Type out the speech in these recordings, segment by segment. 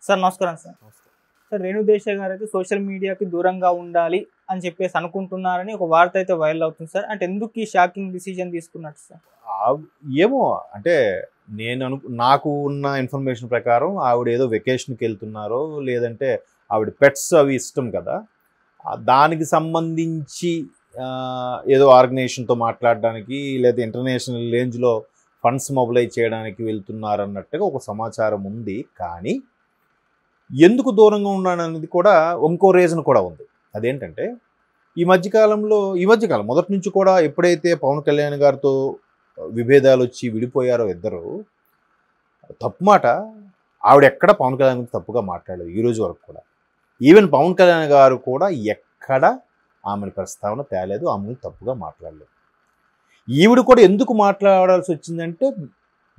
Sir నమస్కారం sir. Sir Renu Desai గారు అయితే సోషల్ మీడియాకి దూరంగా ఉండాలి అని చెప్పేసి అనుకుంటున్నారని ఒక వార్త అయితే వైరల్ అవుతుంది సార్. అంటే ఎందుకు ఈ షాకింగ్ డిసిజన్ తీసుకున్నట్టు సార్? ఏమో అంటే నాకు ఉన్న ఇన్ఫర్మేషన్ ప్రకారం ఆవిడ ఏదో వెకేషన్కి వెళ్తున్నారో లేదంటే ఆవిడ పెట్స్ అవి ఇష్టం కదా, దానికి సంబంధించి ఏదో ఆర్గనైజేషన్తో మాట్లాడడానికి లేదా ఇంటర్నేషనల్ రేంజ్లో ఫండ్స్ మొబిలైజ్ చేయడానికి వెళ్తున్నారు అన్నట్టుగా ఒక సమాచారం ఉంది. కానీ ఎందుకు దూరంగా ఉన్నాను అనేది కూడా ఇంకో రీజన్ కూడా ఉంది. అదేంటంటే ఈ మధ్యకాలం మొదటి నుంచి కూడా ఎప్పుడైతే పవన్ కళ్యాణ్ గారితో విభేదాలు వచ్చి విడిపోయారో ఇద్దరు, తప్పు మాట ఆవిడ ఎక్కడ పవన్ కళ్యాణ్ గురించి తప్పుగా మాట్లాడలేదు ఈ రోజు వరకు కూడా. ఈవెన్ పవన్ కళ్యాణ్ గారు కూడా ఎక్కడ ఆమెను ప్రస్తావన తేలేదు, ఆమెను తప్పుగా మాట్లాడలేదు. ఈవిడ కూడా ఎందుకు మాట్లాడాల్సి వచ్చిందంటే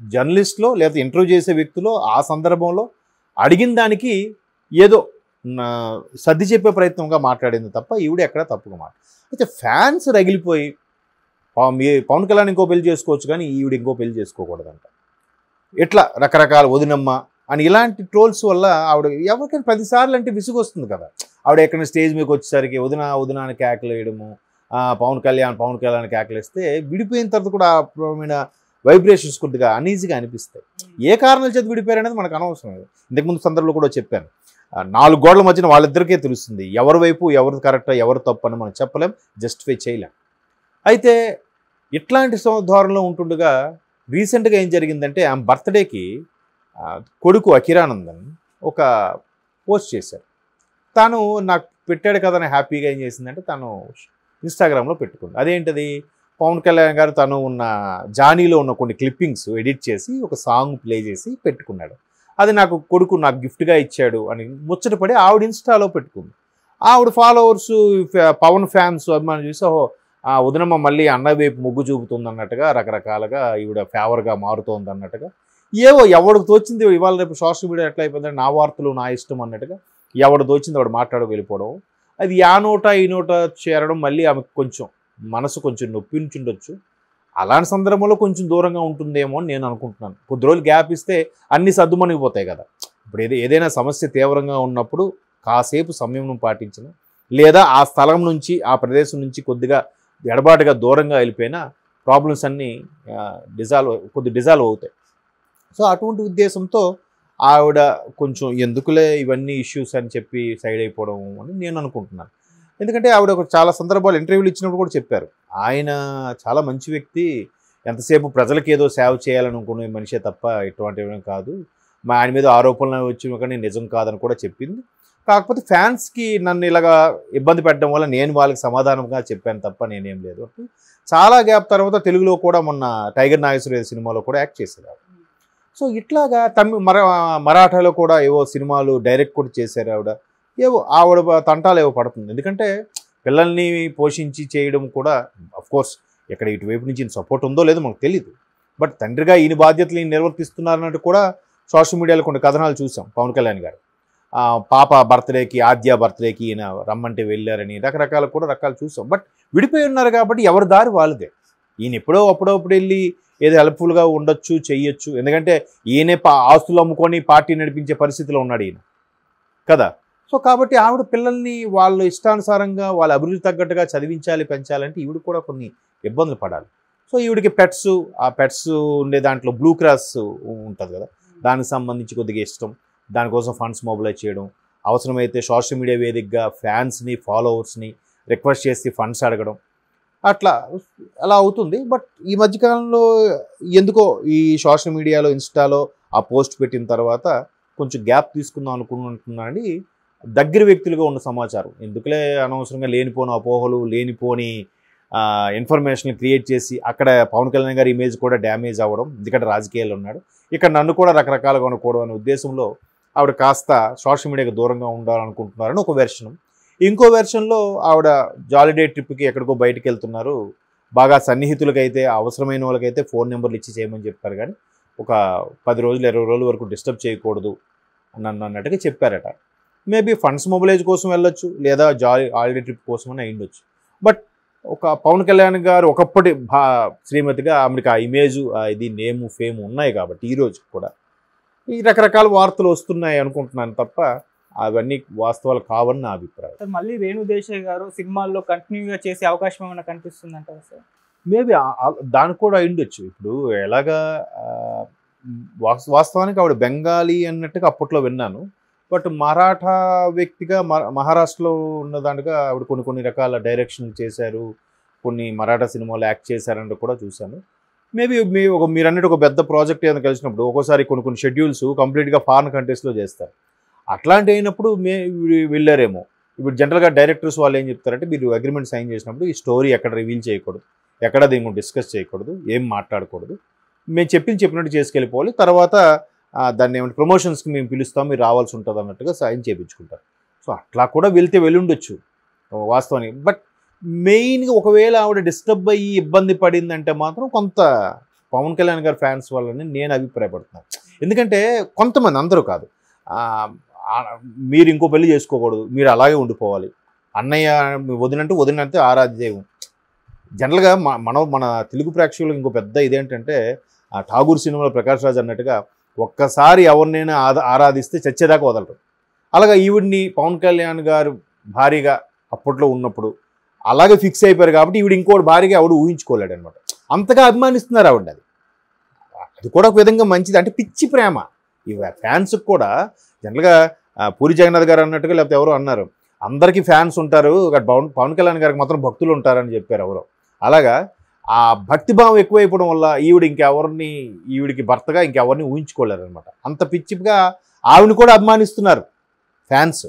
జర్నలిస్ట్లో లేదా ఇంటర్వ్యూ చేసే వ్యక్తిలో ఆ సందర్భంలో అడిగిన దానికి ఏదో సర్ది చెప్పే ప్రయత్నంగా మాట్లాడింది తప్ప ఈవిడ ఎక్కడ తప్పుగా అయితే ఫ్యాన్స్ రగిలిపోయి పవన్ కళ్యాణ్ ఇంకో పెళ్లి చేసుకోవచ్చు కానీ ఈవిడ ఇంకో పెళ్లి చేసుకోకూడదంట, ఇట్లా రకరకాల వదినమ్మ అని ఇలాంటి ట్రోల్స్ వల్ల ఆవిడ ఎవరికైనా 10 సార్లు అంటే విసుగు వస్తుంది కదా. ఆవిడ ఎక్కడ స్టేజ్ మీదకి వచ్చేసరికి వదిన అని కేకలు వేయడము, పవన్ కళ్యాణ్ కేకలు వేస్తే విడిపోయిన తర్వాత కూడా వైబ్రేషన్స్ కొద్దిగా అనీజీగా అనిపిస్తాయి. ఏ కారణాల చేత విడిపోయారనేది మనకు అనవసరం. ఇంతకుముందు సందర్భంలో కూడా చెప్పాను, 4 గోడల మధ్యన వాళ్ళిద్దరికే తెలుస్తుంది ఎవరి వైపు ఎవరు కరెక్ట్ ఎవరు తప్పు అని మనం చెప్పలేం, జస్టిఫై చేయలేం. అయితే ఇట్లాంటి ధోరణిలో ఉంటుండగా రీసెంట్గా ఏం జరిగిందంటే ఆమె బర్త్డేకి కొడుకు అఖిరానందన్ ఒక పోస్ట్ చేశారు. తాను నాకు పెట్టాడు కదా అని హ్యాపీగా ఏం చేసిందంటే తను ఇన్స్టాగ్రామ్లో పెట్టుకుంది. అదేంటది, పవన్ కళ్యాణ్ గారు తను ఉన్న జానీలో ఉన్న కొన్ని క్లిప్పింగ్స్ ఎడిట్ చేసి ఒక సాంగ్ ప్లే చేసి పెట్టుకున్నాడు. అది కొడుకు నాకు గిఫ్ట్గా ఇచ్చాడు అని ముచ్చటపడి ఆవిడ ఇన్స్టాలో పెట్టుకుంది. ఆవిడ ఫాలోవర్స్ పవన్ ఫ్యాన్స్ అభిమానులు చూసి ఆ వదినమ్మ మళ్ళీ అన్నయ్య వైపు మొగ్గు చూపుతుంది అన్నట్టుగా రకరకాలుగా ఈవిడ ఫేవర్గా మారుతోంది అన్నట్టుగా ఎవడికి తోచింది. ఇవాళ రేపు సోషల్ మీడియా ఎట్లా అయిపోయిందంటే నా వార్తలు నా ఇష్టం అన్నట్టుగా ఎవడు తోచింది వాడు మాట్లాడకు వెళ్ళిపోవడం, అది ఆ నోట ఈ నోట చేరడం మళ్ళీ ఆమెకు కొంచెం మనసు కొంచెం నొప్పించుండొచ్చు. అలాంటి సందర్భంలో కొంచెం దూరంగా ఉంటుందేమో అని నేను అనుకుంటున్నాను. కొద్ది రోజులు గ్యాప్ ఇస్తే అన్ని సర్దుమణిగిపోతాయి కదా. ఇప్పుడు ఏదైనా సమస్య తీవ్రంగా ఉన్నప్పుడు కాసేపు సంయమనం పాటించిన లేదా ఆ స్థలం నుంచి ఆ ప్రదేశం నుంచి కొద్దిగా ఎడబాటుగా దూరంగా వెళ్ళిపోయినా ప్రాబ్లమ్స్ అన్నీ డిజాల్వ్ అవుతాయి. సో అటువంటి ఉద్దేశంతో ఆవిడ కొంచెం ఎందుకులే ఇవన్నీ ఇష్యూస్ అని చెప్పి సైడ్ అయిపోవడం అని నేను అనుకుంటున్నాను. ఎందుకంటే ఆవిడ చాలా సందర్భాలు ఇంటర్వ్యూలు ఇచ్చినప్పుడు కూడా చెప్పారు, ఆయన చాలా మంచి వ్యక్తి, ఎంతసేపు ప్రజలకు ఏదో సేవ చేయాలనుకునే మనిషే తప్ప ఇటువంటివి కాదు, ఆయన మీద ఆరోపణలు వచ్చి కానీ నిజం కాదని కూడా చెప్పింది. కాకపోతే ఫ్యాన్స్కి నన్ను ఇలాగా ఇబ్బంది పెట్టడం వల్ల నేను వాళ్ళకి సమాధానంగా చెప్పాను తప్ప నేనేం లేదు. చాలా గ్యాప్ తర్వాత తెలుగులో కూడా మొన్న టైగర్ నాగేశ్వర సినిమాలో కూడా యాక్ట్ చేశారు. సో ఇట్లాగా మరాఠాలో కూడా ఏవో సినిమాలు డైరెక్ట్ కూడా చేశారు ఆవిడ. ఆవిడ తంటాలు ఏవో పడుతుంది. ఎందుకంటే పిల్లల్ని పోషించి చేయడం కూడా అఫ్కోర్స్ ఇక్కడ ఇటువైపు నుంచి సపోర్ట్ ఉందో లేదో మనకు తెలియదు. బట్ తండ్రిగా ఈయన బాధ్యతలు ఈయన నిర్వర్తిస్తున్నారన్నట్టు కూడా సోషల్ మీడియాలో కొన్ని కథనాలు చూసాం. పవన్ కళ్యాణ్ గారు పాప బర్త్డేకి ఆద్య బర్త్డేకి ఈయన రమ్మంటే వెళ్ళారని రకాలు చూసాం. బట్ విడిపోయి ఉన్నారు కాబట్టి ఎవరి దారి వాళ్ళదే. ఈయన అప్పుడప్పుడు వెళ్ళి ఏదో హెల్ప్ఫుల్గా ఉండొచ్చు, చెయ్యొచ్చు. ఎందుకంటే ఈయనే ఆస్తులు అమ్ముకొని పార్టీ నడిపించే పరిస్థితిలో ఉన్నాడు ఈయన కదా. సో కాబట్టి ఆవిడ పిల్లల్ని వాళ్ళ ఇష్టానుసారంగా వాళ్ళ అభివృద్ధి తగ్గట్టుగా చదివించాలి, పెంచాలంటే ఈవిడ కూడా కొన్ని ఇబ్బందులు పడాలి. సో ఈవిడికి ఆ పెట్స్ ఉండే దాంట్లో బ్లూ క్రాస్ ఉంటుంది కదా, దానికి సంబంధించి కొద్దిగా ఇష్టం, దానికోసం ఫండ్స్ మొబిలైజ్ చేయడం, అవసరమైతే సోషల్ మీడియా వేదికగా ఫ్యాన్స్ని ఫాలోవర్స్ని రిక్వెస్ట్ చేసి ఫండ్స్ అడగడం, అలా అవుతుంది. బట్ ఈ మధ్యకాలంలో ఎందుకో ఈ సోషల్ మీడియాలో ఇన్స్టాలో ఆ పోస్ట్ పెట్టిన తర్వాత కొంచెం గ్యాప్ తీసుకుందాం అనుకుంటున్నానని దగ్గర వ్యక్తులుగా ఉన్న సమాచారం. ఎందుకులే అనవసరంగా లేనిపోని అపోహలు లేనిపోని ఇన్ఫర్మేషన్ క్రియేట్ చేసి అక్కడ పవన్ కళ్యాణ్ గారి ఇమేజ్ కూడా డ్యామేజ్ అవ్వడం, ఎందుకంటే రాజకీయాల్లో ఉన్నాడు, ఇక్కడ నన్ను కూడా రకరకాలుగా అనుకోవడం అనే ఉద్దేశంలో ఆవిడ కాస్త సోషల్ మీడియాకి దూరంగా ఉండాలనుకుంటున్నారని ఒక వెర్షన్. ఇంకో వెర్షన్లో ఆవిడ జాలిడే ట్రిప్కి ఎక్కడికో బయటకు వెళ్తున్నారు, బాగా సన్నిహితులకైతే అవసరమైన వాళ్ళకైతే ఫోన్ నెంబర్లు ఇచ్చి చేయమని చెప్పారు, కానీ ఒక 10 రోజులు 20 రోజుల వరకు డిస్టర్బ్ చేయకూడదు అన్నట్టుగా చెప్పారట. మేబీ ఫండ్స్ మొబిలైజ్ కోసం వెళ్ళొచ్చు, లేదా హాలిడే ట్రిప్ కోసం అని అయ్యుండొచ్చు. బట్ ఒక పవన్ కళ్యాణ్ గారు ఒకప్పటి శ్రీమతిగా ఆమెకి ఆ ఇమేజ్ ఇది నేము ఫేమ్ ఉన్నాయి కాబట్టి ఈరోజు కూడా ఈ రకరకాల వార్తలు వస్తున్నాయి అనుకుంటున్నాను తప్ప అవన్నీ వాస్తవాలు కావని నా అభిప్రాయం. సార్ మళ్ళీ రేణు దేశాయ్ గారు సినిమాల్లో కంటిన్యూగా చేసే అవకాశం ఏమైనా కనిపిస్తుందంటారా సార్? మేబీ దానికి కూడా అయిండొచ్చు. ఇప్పుడు ఎలాగా వాస్తవానికి ఆవిడ బెంగాలీ అన్నట్టుగా అప్పట్లో విన్నాను. బట్ మరాఠా వ్యక్తిగా మహారాష్ట్రలో ఉన్న దాంట్లో ఆవిడ కొన్ని రకాల డైరెక్షన్లు చేశారు, కొన్ని మరాఠా సినిమాలు యాక్ట్ చేశారని కూడా చూశాను. మేబీ మీరు అన్నట్టు ఒక పెద్ద ప్రాజెక్ట్ ఏదైనా కలిసినప్పుడు ఒక్కోసారి కొన్ని షెడ్యూల్స్ కంప్లీట్గా ఫారిన్ కంట్రీస్లో చేస్తారు. అట్లాంటి అయినప్పుడు వెళ్ళారేమో. ఇప్పుడు జనరల్గా డైరెక్టర్స్ వాళ్ళు ఏం చెప్తారంటే, మీరు అగ్రిమెంట్ సైన్ చేసినప్పుడు ఈ స్టోరీ ఎక్కడ రివీల్ చేయకూడదు, ఎక్కడ దీని గురించి డిస్కస్ చేయకూడదు, ఏం మాట్లాడకూడదు, మేము చెప్పినట్టు చేసుకెళ్ళిపోవాలి, తర్వాత దాన్ని ఏమంటే ప్రమోషన్స్కి మేము పిలుస్తాం, మీరు రావాల్సి ఉంటుంది అన్నట్టుగా సైన్ చేయించుకుంటారు. సో అట్లా కూడా వెళ్ళుండొచ్చు వాస్తవానికి. బట్ మెయిన్గా ఒకవేళ ఆవిడ డిస్టర్బ్ అయ్యి ఇబ్బంది పడిందంటే మాత్రం కొంత పవన్ కళ్యాణ్ గారి ఫ్యాన్స్ వాళ్ళని నేను అభిప్రాయపడుతున్నాను. ఎందుకంటే కొంతమంది, అందరూ కాదు, మీరు ఇంకో పెళ్లి చేసుకోకూడదు, మీరు అలాగే ఉండిపోవాలి, అన్నయ్య వదినంటే ఆరాధ్య దైవం. జనరల్గా మన తెలుగు ప్రేక్షకులకు ఇంకో పెద్ద ఇదేంటంటే, ఠాగూర్ సినిమాలో ప్రకాష్ రాజ్ అన్నట్టుగా ఒక్కసారి ఎవరినైనా ఆరాధిస్తే చచ్చేదాకా వదలరు. అలాగా ఈవిడిని పవన్ కళ్యాణ్ గారు భారీగా అప్పట్లో ఉన్నప్పుడు అలాగే ఫిక్స్ అయిపోయారు కాబట్టి ఈవిడ ఇంకోటి భారీగా ఆవిడ ఊహించుకోలేడు అనమాట. అంతగా అభిమానిస్తున్నారు ఆవిడ. అది కూడా ఒక విధంగా మంచిది. అంటే పిచ్చి ప్రేమ. ఈ ఫ్యాన్స్కి కూడా జనరల్గా పూరి జగన్నాథ్ గారు అన్నట్టుగా, లేకపోతే ఎవరో అన్నారు, అందరికీ ఫ్యాన్స్ ఉంటారు, పవన్ కళ్యాణ్ గారికి మాత్రం భక్తులు ఉంటారని చెప్పారు ఎవరో. అలాగా ఆ భక్తిభావం ఎక్కువైపోవడం వల్ల ఈవిడికి భర్తగా ఇంకెవరిని ఊహించుకోలేరు అనమాట. అంత పిచ్చిగా ఆవిడని కూడా అభిమానిస్తున్నారు ఫ్యాన్స్.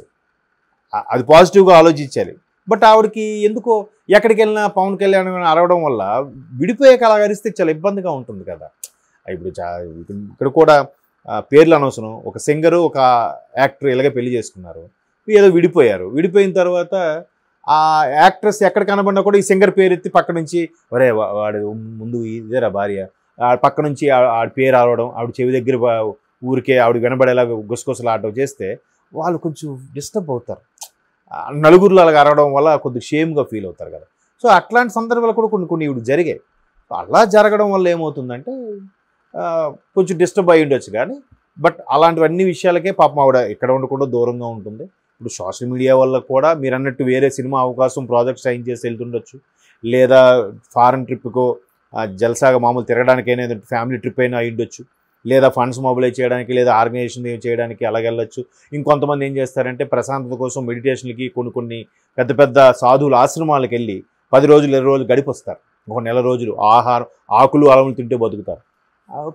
అది పాజిటివ్గా ఆలోచించాలి. బట్ ఆవిడకి ఎందుకో ఎక్కడికి వెళ్ళినా పవన్ కళ్యాణ్ అరవడం వల్ల విడిపోయే కళాకారిస్తే చాలా ఇబ్బందిగా ఉంటుంది కదా. ఇప్పుడు ఇక్కడ కూడా పేర్లు అనవసరం, ఒక సింగరు ఒక యాక్టర్ ఇలాగే పెళ్లి చేసుకున్నారు, ఏదో విడిపోయారు. విడిపోయిన తర్వాత ఆ యాక్ట్రెస్ ఎక్కడ కనబడినా కూడా ఈ సింగర్ పేరు ఎత్తి పక్క నుంచి, ఒరే వాడు ముందు ఇదేరా భార్య, పక్క నుంచి ఆవిడ పేరు ఆడడం, ఆవిడ చెవి దగ్గర ఊరికే ఆవిడ వినబడేలా గుసగుసలు ఆడడం చేస్తే వాళ్ళు కొంచెం డిస్టర్బ్ అవుతారు. నలుగురిలో అలాగ అరవడం వల్ల కొద్దిగా షేమ్గా ఫీల్ అవుతారు కదా. సో అట్లాంటి సందర్భాలు కూడా కొన్ని ఇవి జరిగాయి. అలా జరగడం వల్ల ఏమవుతుందంటే కొంచెం డిస్టర్బ్ అయ్యి ఉండొచ్చు. కానీ బట్ అలాంటివన్నీ విషయాలకే పాపం ఆవిడ ఇక్కడ ఉండకుండా దూరంగా ఉంటుంది. ఇప్పుడు సోషల్ మీడియా వల్ల కూడా మీరు అన్నట్టు వేరే సినిమా అవకాశం ప్రాజెక్ట్ సైన్ చేసి వెళ్తుండొచ్చు, లేదా ఫారెన్ ట్రిప్కో జల్సాగా మామూలు తిరగడానికైనా ఫ్యామిలీ ట్రిప్ అయినా అయ్యుండొచ్చు, లేదా ఫండ్స్ మొబిలైజ్ చేయడానికి, లేదా ఆర్గనైజేషన్ చేయడానికి అలాగెళ్ళొచ్చు. ఇంకొంతమంది ఏం చేస్తారంటే ప్రశాంతత కోసం మెడిటేషన్లకి కొన్ని పెద్ద సాధువుల ఆశ్రమాలకు వెళ్ళి 10 రోజులు 20 రోజులు గడిపొస్తారు. ఒక నెల రోజులు ఆకులు అలములు తింటే బతుకుతారు.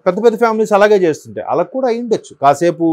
పెద్ద ఫ్యామిలీస్ అలాగే చేస్తుంటాయి. అలా కూడా అయ్యుండొచ్చు. కాసేపు